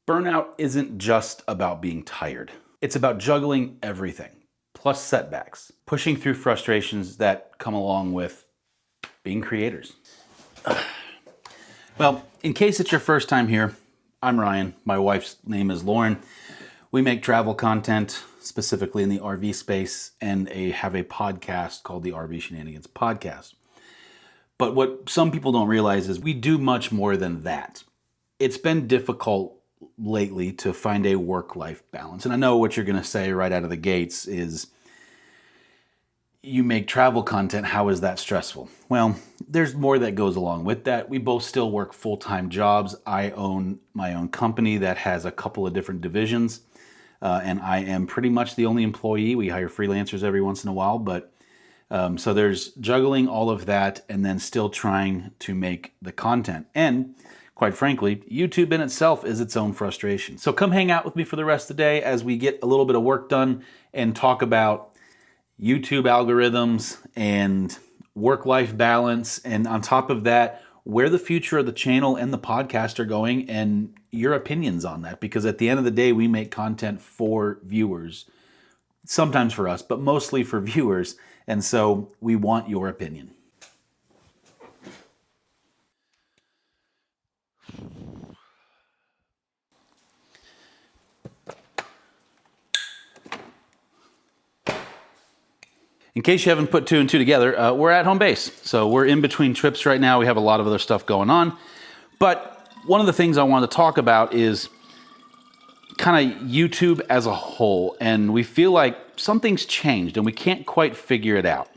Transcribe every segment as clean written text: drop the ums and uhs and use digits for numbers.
Burnout isn't just about being tired. It's about juggling everything, plus setbacks, pushing through frustrations that come along with being creators. Well, in case it's your first time here, I'm Ryan. My wife's name is Lauren. We make travel content, specifically in the RV space, and have a podcast called the RV Shenanigans Podcast. But what some people don't realize is we do much more than that. It's been difficult lately to find a work-life balance. And I know what you're going to say right out of the gates is, you make travel content, how is that stressful? Well, there's more that goes along with that. We both still work full-time jobs. I own my own company that has a couple of different divisions, and I am pretty much the only employee. We hire freelancers every once in a while, but so there's juggling all of that and then still trying to make the content. And quite frankly, YouTube in itself is its own frustration. So come hang out with me for the rest of the day as we get a little bit of work done and talk about YouTube algorithms and work-life balance, and on top of that, where the future of the channel and the podcast are going and your opinions on that. Because at the end of the day, we make content for viewers, sometimes for us, but mostly for viewers. And so we want your opinion. In case you haven't put two and two together, we're at home base. So we're in between trips right now. We have a lot of other stuff going on. But one of the things I wanted to talk about is kind of YouTube as a whole. And we feel like something's changed and we can't quite figure it out.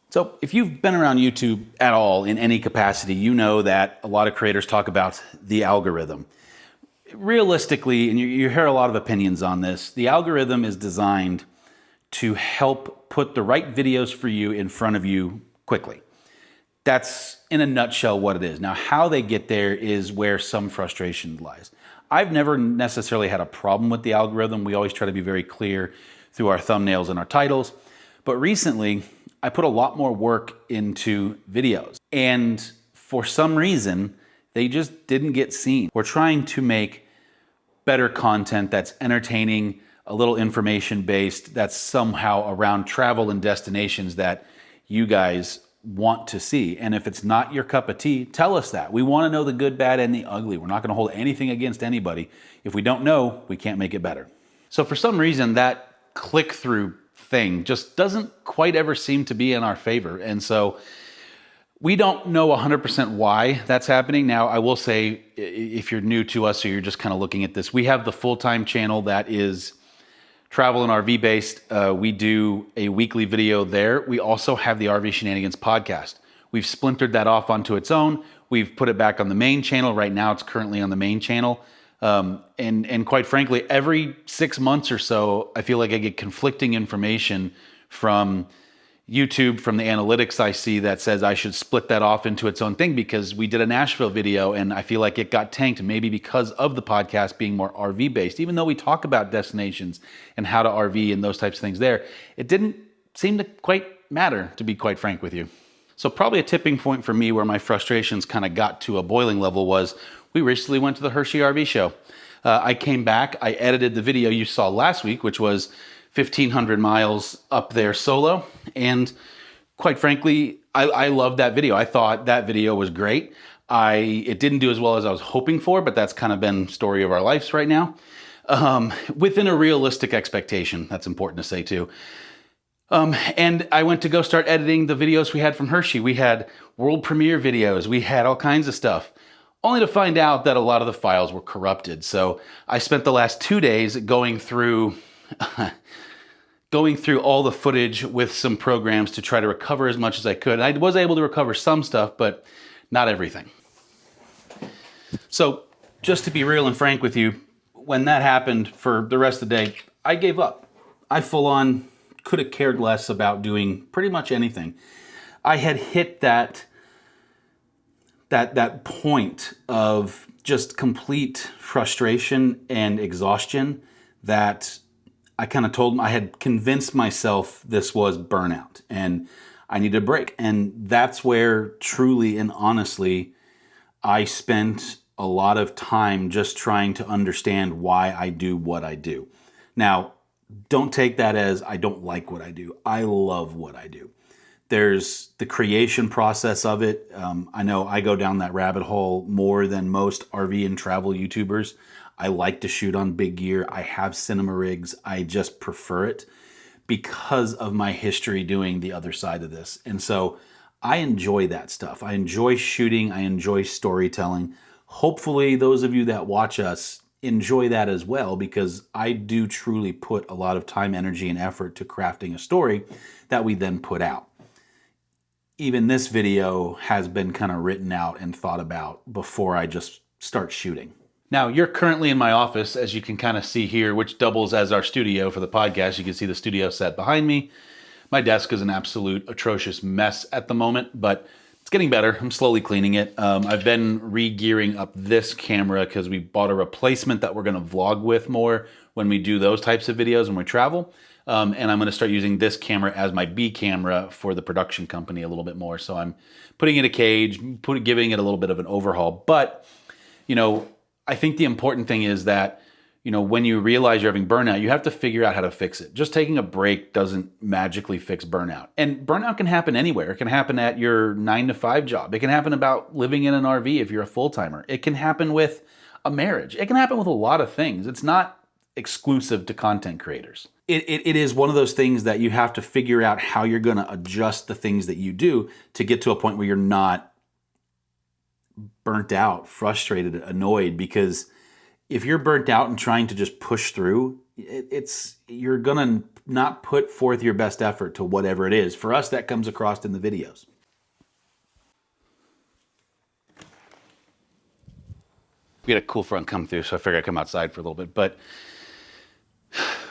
So if you've been around YouTube at all in any capacity, you know that a lot of creators talk about the algorithm. Realistically, and you hear a lot of opinions on this, the algorithm is designed to help put the right videos for you in front of you quickly. That's in a nutshell what it is. Now, how they get there is where some frustration lies. I've never necessarily had a problem with the algorithm. We always try to be very clear through our thumbnails and our titles. But recently, I put a lot more work into videos. And for some reason, they just didn't get seen. We're trying to make better content that's entertaining, a little information-based, that's somehow around travel and destinations that you guys want to see. And if it's not your cup of tea, tell us that. We want to know the good, bad, and the ugly. We're not going to hold anything against anybody. If we don't know, we can't make it better. So for some reason, that click-through thing just doesn't quite ever seem to be in our favor. And so we don't know 100% why that's happening. Now, I will say, if you're new to us or you're just kind of looking at this, we have the full-time channel that is travel and RV based. We do a weekly video there. We also have the RV Shenanigans podcast. We've splintered that off onto its own. We've put it back on the main channel. Right now, it's currently on the main channel. And quite frankly, every 6 months or so, I feel like I get conflicting information from YouTube, from the analytics I see, that says I should split that off into its own thing because we did a Nashville video and I feel like it got tanked, maybe because of the podcast being more RV based. Even though we talk about destinations and how to RV and those types of things there, it didn't seem to quite matter, to be quite frank with you. So probably a tipping point for me where my frustrations kind of got to a boiling level was we recently went to the Hershey RV show. I came back, I edited the video you saw last week, which was 1,500 miles up there solo. And quite frankly, I loved that video. I thought that video was great. It didn't do as well as I was hoping for, but that's kind of been the story of our lives right now. Within a realistic expectation, that's important to say too. And I went to go start editing the videos we had from Hershey. We had world premiere videos. We had all kinds of stuff, only to find out that a lot of the files were corrupted. So I spent the last 2 days going through all the footage with some programs to try to recover as much as I could. I was able to recover some stuff, but not everything. So just to be real and frank with you, when that happened for the rest of the day, I gave up. I full on could have cared less about doing pretty much anything. I had hit that point of just complete frustration and exhaustion that I kind of I had convinced myself this was burnout and I needed a break. And that's where truly and honestly, I spent a lot of time just trying to understand why I do what I do. Now, don't take that as I don't like what I do. I love what I do. There's the creation process of it. I know I go down that rabbit hole more than most RV and travel YouTubers. I like to shoot on big gear. I have cinema rigs. I just prefer it because of my history doing the other side of this. And so I enjoy that stuff. I enjoy shooting. I enjoy storytelling. Hopefully those of you that watch us enjoy that as well, because I do truly put a lot of time, energy, and effort to crafting a story that we then put out. Even this video has been kind of written out and thought about before I just start shooting. Now, you're currently in my office, as you can kind of see here, which doubles as our studio for the podcast. You can see the studio set behind me. My desk is an absolute atrocious mess at the moment, but it's getting better. I'm slowly cleaning it. I've been re-gearing up this camera because we bought a replacement that we're going to vlog with more when we do those types of videos when we travel. And I'm going to start using this camera as my B camera for the production company a little bit more. So I'm putting it in a cage, giving it a little bit of an overhaul. But, you know, I think the important thing is that, you know, when you realize you're having burnout, you have to figure out how to fix it. Just taking a break doesn't magically fix burnout. And burnout can happen anywhere. It can happen at your 9-to-5 job. It can happen about living in an RV if you're a full-timer. It can happen with a marriage. It can happen with a lot of things. It's not exclusive to content creators. It is one of those things that you have to figure out how you're going to adjust the things that you do to get to a point where you're not burnt out, frustrated, annoyed. Because if you're burnt out and trying to just push through, you're going to not put forth your best effort to whatever it is. For us, that comes across in the videos. We had a cool front come through, so I figured I'd come outside for a little bit. But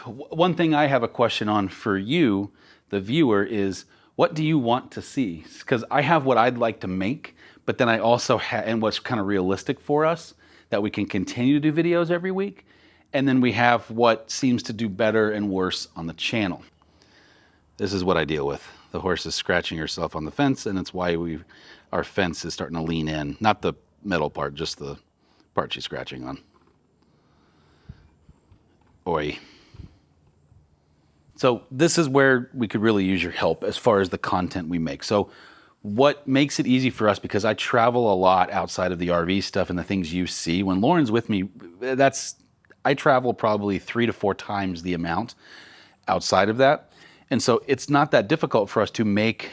one thing I have a question on for you, the viewer, is what do you want to see? Because I have what I'd like to make, but then I also have, and what's kind of realistic for us, that we can continue to do videos every week. And then we have what seems to do better and worse on the channel. This is what I deal with. The horse is scratching herself on the fence, and it's why our fence is starting to lean in. Not the metal part, just the part she's scratching on. Oi. So this is where we could really use your help as far as the content we make. So what makes it easy for us, because I travel a lot outside of the RV stuff and the things you see. When Lauren's with me, I travel probably 3 to 4 times the amount outside of that. And so it's not that difficult for us to make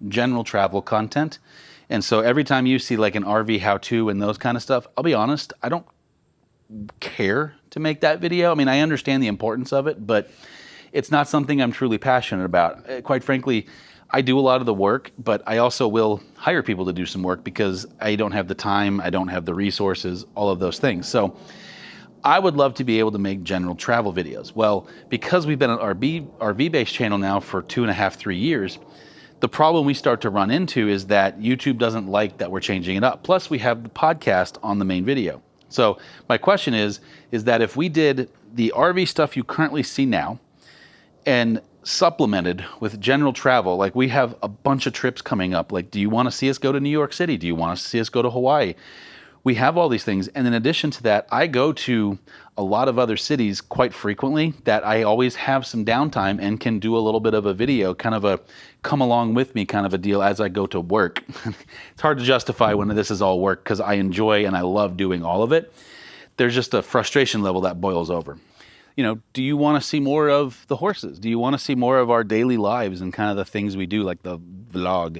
general travel content. And so every time you see like an RV how-to and those kind of stuff, I'll be honest, I don't care to make that video. I mean, I understand the importance of it, but it's not something I'm truly passionate about. Quite frankly, I do a lot of the work, but I also will hire people to do some work because I don't have the time, I don't have the resources, all of those things. So I would love to be able to make general travel videos. Well, because we've been an RV-based channel now for 2.5, 3 years, the problem we start to run into is that YouTube doesn't like that we're changing it up. Plus, we have the podcast on the main video. So my question is that if we did the RV stuff you currently see now and supplemented with general travel, like we have a bunch of trips coming up. Like, do you want to see us go to New York City? Do you want to see us go to Hawaii? We have all these things. And in addition to that, I go to a lot of other cities quite frequently that I always have some downtime and can do a little bit of a video, kind of a come along with me kind of a deal as I go to work. It's hard to justify when this is all work because I enjoy and I love doing all of it. There's just a frustration level that boils over. You know, do you want to see more of the horses? Do you want to see more of our daily lives and kind of the things we do, like the vlog,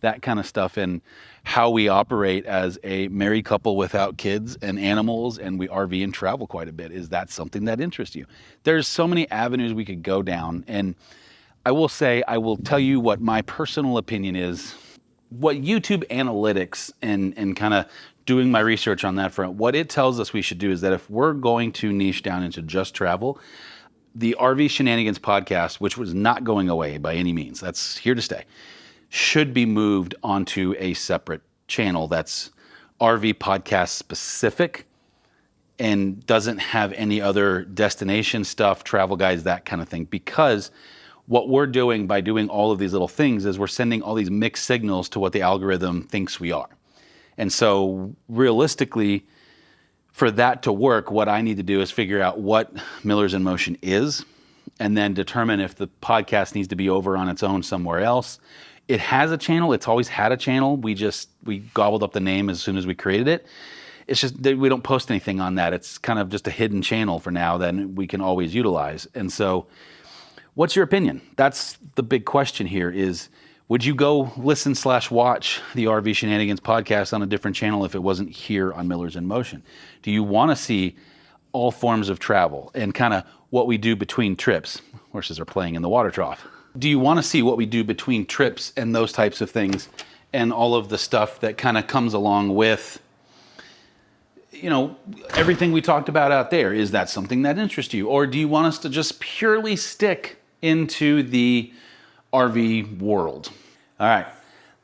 that kind of stuff, and how we operate as a married couple without kids and animals, and we RV and travel quite a bit? Is that something that interests you? There's so many avenues we could go down, and I will tell you what my personal opinion is. What YouTube analytics and kind of doing my research on that front, what it tells us we should do is that if we're going to niche down into just travel, the RV Shenanigans podcast, which was not going away by any means, that's here to stay, should be moved onto a separate channel that's RV podcast specific and doesn't have any other destination stuff, travel guides, that kind of thing. Because what we're doing by doing all of these little things is we're sending all these mixed signals to what the algorithm thinks we are. And so realistically, For that to work, what I need to do is figure out what Millers in Motion is, and then determine if the podcast needs to be over on its own somewhere else. It has a channel. It's always had a channel. We gobbled up the name as soon as we created it. It's just that we don't post anything on that. It's kind of just a hidden channel for now that we can always utilize. And so what's your opinion? That's the big question here is, would you go listen/watch the RV Shenanigans podcast on a different channel if it wasn't here on Millers in Motion? Do you want to see all forms of travel and kind of what we do between trips? Horses are playing in the water trough. Do you want to see what we do between trips and those types of things and all of the stuff that kind of comes along with, you know, everything we talked about out there? Is that something that interests you? Or do you want us to just purely stick into the RV world? All right.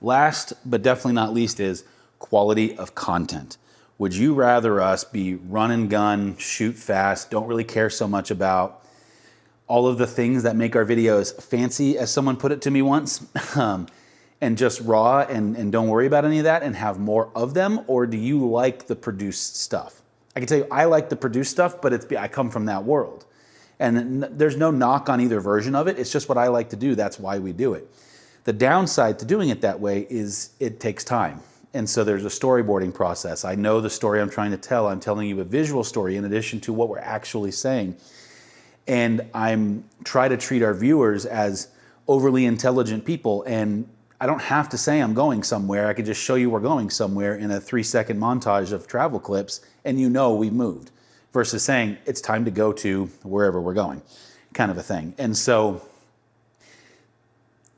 Last but definitely not least is quality of content. Would you rather us be run and gun, shoot fast, don't really care so much about all of the things that make our videos fancy, as someone put it to me once, and just raw and don't worry about any of that and have more of them? Or do you like the produced stuff? I can tell you I like the produced stuff, but I come from that world. And there's no knock on either version of it. It's just what I like to do. That's why we do it. The downside to doing it that way is it takes time. And so there's a storyboarding process. I know the story I'm trying to tell. I'm telling you a visual story in addition to what we're actually saying. And I'm try to treat our viewers as overly intelligent people. And I don't have to say I'm going somewhere. I could just show you we're going somewhere in a 3-second montage of travel clips, and you know we've moved, versus saying it's time to go to wherever we're going, kind of a thing. And so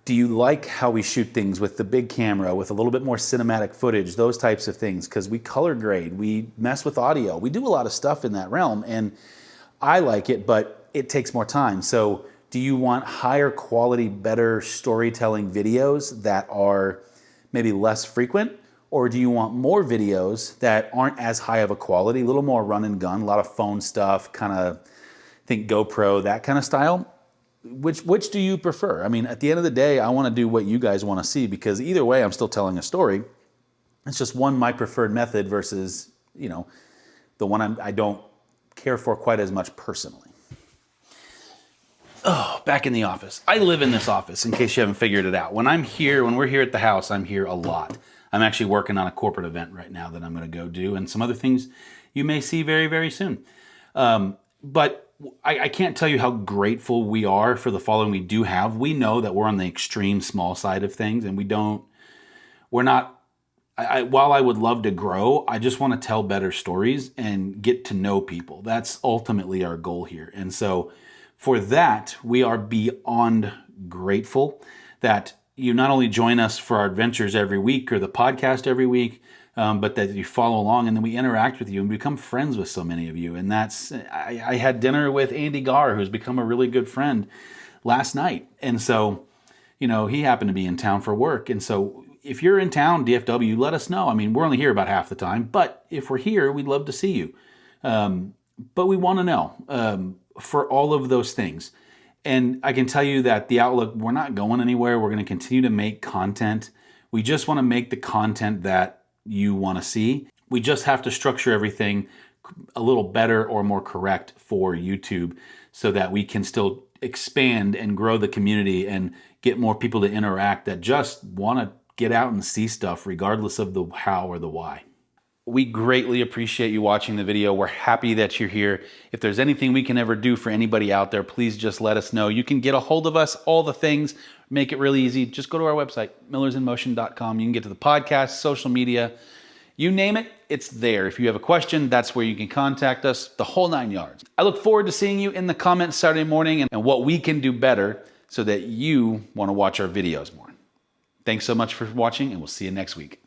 do you like how we shoot things with the big camera, with a little bit more cinematic footage, those types of things? Because we color grade, we mess with audio. We do a lot of stuff in that realm, and I like it, but it takes more time. So do you want higher quality, better storytelling videos that are maybe less frequent? Or do you want more videos that aren't as high of a quality, a little more run and gun, a lot of phone stuff, kind of think GoPro, that kind of style? Which do you prefer? I mean, at the end of the day, I want to do what you guys want to see, because either way, I'm still telling a story. It's just one, my preferred method versus, you know, the one I don't care for quite as much personally. Oh, back in the office. I live in this office, in case you haven't figured it out. When we're here at the house, I'm here a lot. I'm actually working on a corporate event right now that I'm going to go do, and some other things you may see very, very soon. But I can't tell you how grateful we are for the following we do have. We know that we're on the extreme small side of things, and while I would love to grow, I just want to tell better stories and get to know people. That's ultimately our goal here. And so for that, we are beyond grateful that you not only join us for our adventures every week or the podcast every week, but that you follow along, and then we interact with you and become friends with so many of you. And I had dinner with Andy Garr, who's become a really good friend, last night. And so, you know, he happened to be in town for work. And so if you're in town, DFW, let us know. I mean, we're only here about half the time, but if we're here, we'd love to see you. But we want to know for all of those things. And I can tell you that the outlook, we're not going anywhere. We're going to continue to make content. We just want to make the content that you want to see. We just have to structure everything a little better or more correct for YouTube so that we can still expand and grow the community and get more people to interact that just want to get out and see stuff regardless of the how or the why. We greatly appreciate you watching the video. We're happy that you're here. If there's anything we can ever do for anybody out there, please just let us know. You can get a hold of us, all the things, make it really easy. Just go to our website, millersinmotion.com. You can get to the podcast, social media, you name it, it's there. If you have a question, that's where you can contact us, the whole 9 yards. I look forward to seeing you in the comments Saturday morning and what we can do better so that you want to watch our videos more. Thanks so much for watching, and we'll see you next week.